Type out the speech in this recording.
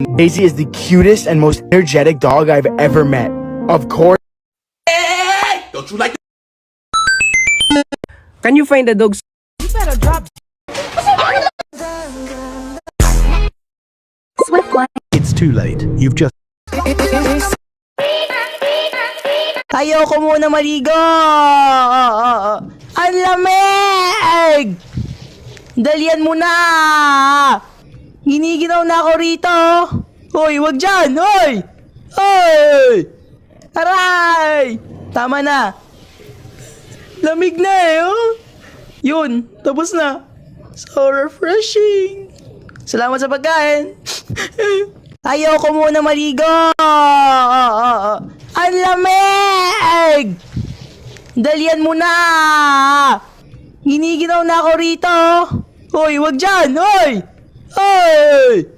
Daisy is the cutest and most energetic dog I've ever met. Of course. Don't you like that? Can you find the dogs? It's too late. You've just... Ayoko muna maligo! Ang lamig! Dalian mo na! Giniginaw na ako rito! Hoy, wag dyan! Hoy! Hoy! Aray! Tama na! Lamig na eh, oh! Yun, tapos na! So refreshing! Salamat sa pagkain! Ayoko muna maligo! Ang lamig! Dalian mo na! Giniginaw na ako rito! Hoy, wag dyan! Hoy! Hoy!